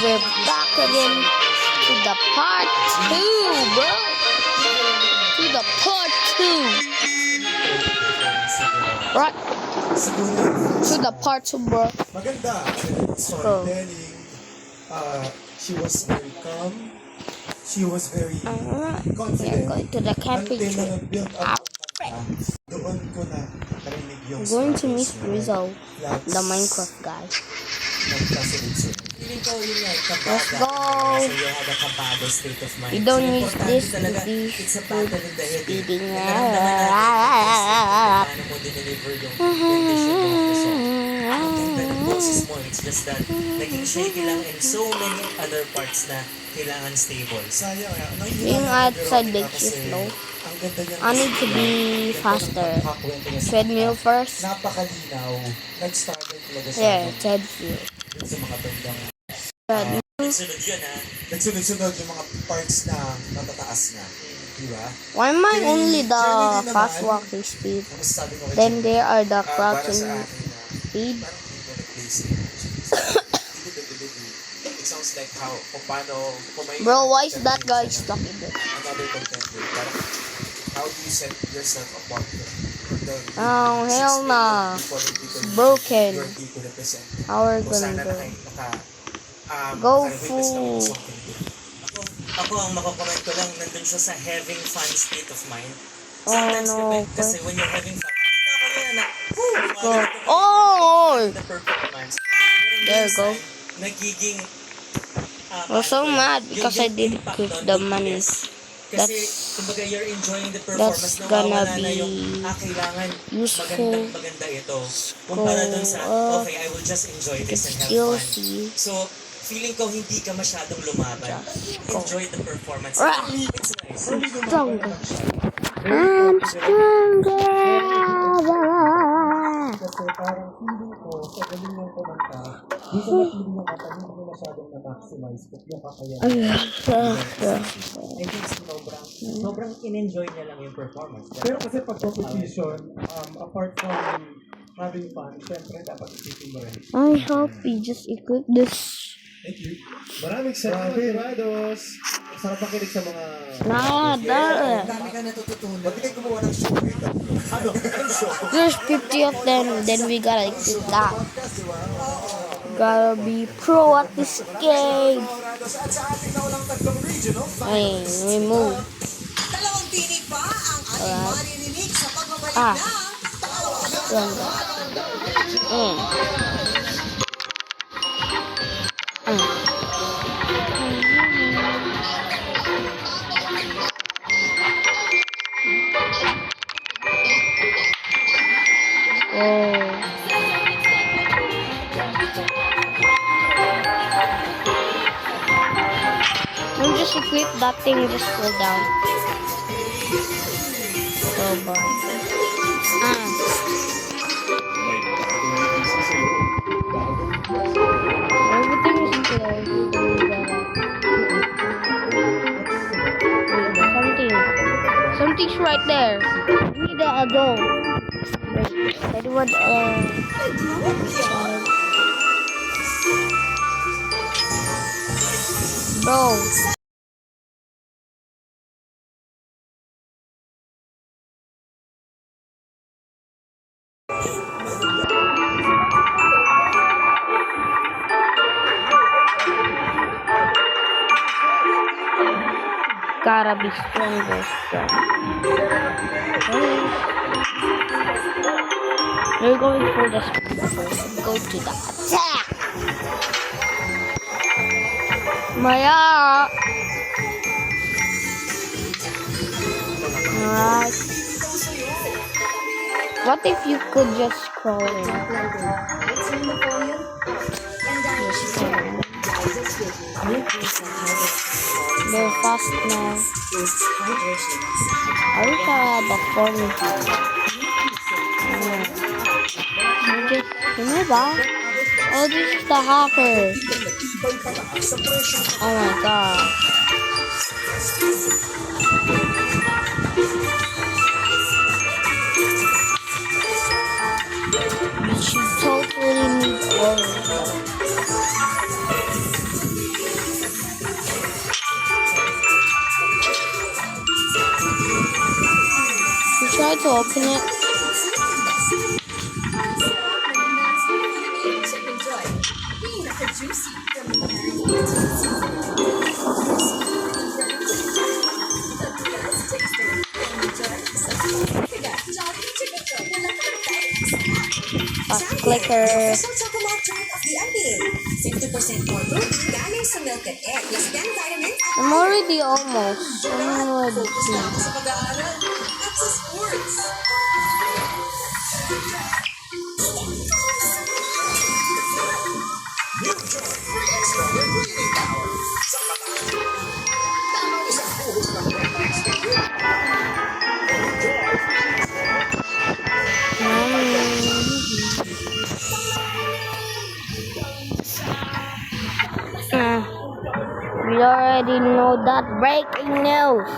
we're back again to the part 2, bro. To the part 2. Right. To the part 2, bro. Maganda. Storytelling. She was very calm. She was very confident. We're going to the camping Until trip. nag-build up ang kanta, doon ko na narinig yung We're going to meet struggles Rizzo, niya. the Minecraft guy. Nagkasunod-sunod. Feeling ko yun nga, Let's go. So you have a kabado state of mind. You don't So, need importante this to talaga, be it's a battle in the head. speeding. Paano mo dineliver yung condition of the song. Ang ganda ng boses mo, it's just that naging shaky lang in so many other parts na kailangan stable. Sayang, Being outside makes you slow. I need to be faster. Treadmill first. Napakalinaw. Nag-struggle talaga sa There, treadmill. sa mga bandang. Treadmill. Nagsunod yun ha. Nagsunod-sunod yung mga parts na matataas na. Diba? Why am I only the fast walking speed? Tapos sabi ko kay Then Jimmy, there are the para crouching sa akin speed. parang hindi ko nag-place it sounds like how, kung paano, kung may Bro, why is that guy stuck in there? another contender, parang how do you set yourself apart from the Oh, hell six nah. people that people Broken. your people represent. How are we Kung gonna sana go? Go naka-witness ka fool. ng something good. Ako ang makakomment ko lang, nandun siya sa having fun state of mind. Sometimes no, kasi when you're having fun, ako yan na, Go. Oh! the performance. There you go. Nagiging I was so mad because I didn't keep the money. Kasi, kumbaga, you're enjoying the performance That's na gonna wala na yung, be kailangan, useful. maganda ito. Kumpara dun sa, okay, I will just enjoy You can this and have still fun. see. So, feeling ko hindi ka masyadong lumaban. go. Enjoy the performance. Ah! It's nice. Stronger. I'm stronger. Kasi parang feeling ko, sa galing ng kumanta, di sa feeling ng kanta, hindi mo masyadong na-maximize yung kakayahan. I think sobrang in-enjoy niya lang yung performance. Pero kasi pag competition, apart from having fun, syempre dapat isipin mo rin. I hope we just equip this. Thank you. Maraming salamat, Rados. Sarap makinig sa mga... Dami ka natututunan. Ba't di kayo gumawa ng show dito? Ano? There's 50 of them, then we gotta equip that. Gotta be pro at this game. Ay, we move. Dalawang tinig pa ang ating maririnig sa pagbabalik Ah. na Ganda. Don't just equip that thing, just fall down. So bad. Everything is closed. Something's right there. We need a go. Wait, Edward, bro. Gotta be stronger. We're going for the speed first. Go to the attack. Maya. Alright. What if you could just crawl in? Just crawl in. They're fast now. I wish I had the phone with you. Oh, this is the hacker. Oh my god. You should totally need all of them. try to open it. Clicker. Special chocolate drink of the NBA. 50% more protein galing sa milk and egg. Plus 10 vitamins. I'm already almost. Focus na ako sa pag-aaral at sa sports. We already know that breaking news.